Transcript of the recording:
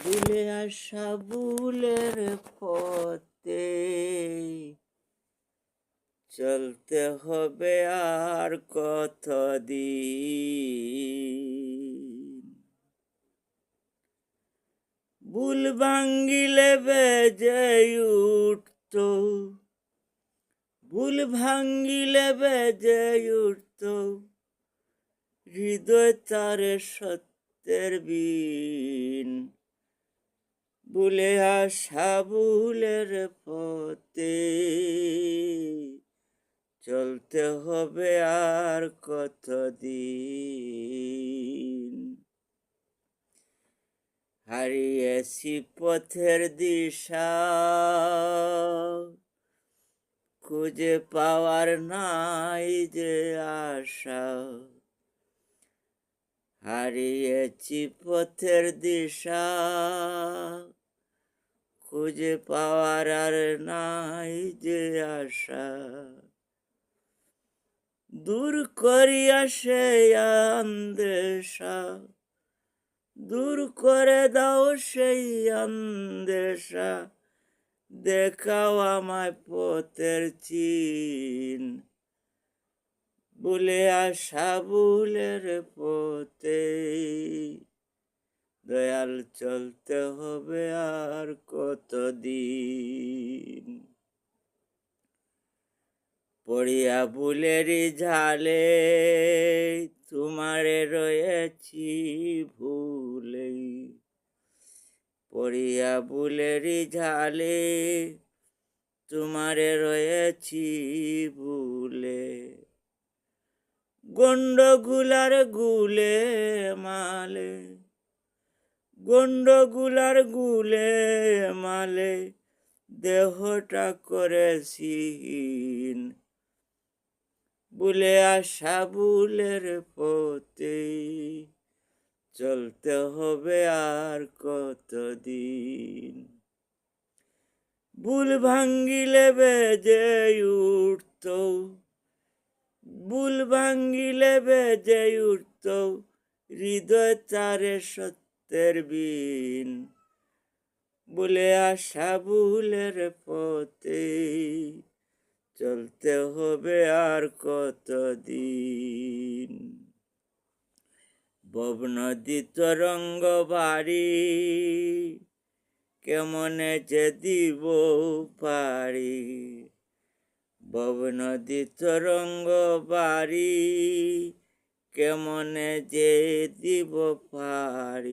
ভুলে আসা ভুলের পথে চলতে হবে আর কতদিন। ভুল ভাঙ্গিলে বেজে উঠত, ভুল ভাঙ্গিলে বেজে উঠত হৃদয় তারে সত্যের বিন। ভুলে আসা ভুলের পথে চলতে হবে আর কতদিন। হারিয়েছি পথের দিশা, খুঁজে পাওয়ার নাই যে আশা। হারিয়েছি পথের দিশা, খুঁজে পাওয়ার আর নাই যে আশা। দূর করিয়া সেই আন্দেশা, দূর করে দাও সেই আন্দেশা। দেখাও আমায় পথের চিন। ভুলে আসা ভুলের পথে দয়াল চলতে হবে আর কতদিন। পড়িয়া ভুলেরই ঝালে তোমারে রয়েছি ভুলে। পড়িয়া ভুলেরই ঝালে তোমারে রয়েছি ভুলে। গন্ডগুলার গুলে মালে, গন্ডগুলার গুলে মালে দেহটা করেছি হীন। ভুলে আসা ভুলের পথে চলতে হবে আর কতদিন। ভুল ভাঙ্গিলে বেজে উঠত, ভুল ভাঙ্গিলে বেজে উঠত হৃদয় তারে সত্যের বিন। ভুলে আসা ভুলের পথে চলতে হবে আর কতদিন। ভব নদী তরঙ্গ বাড়ি কেমনে যে দিব পারি। ভব নদী তরঙ্গ বাড়ি কেমনে যে দিব পারি।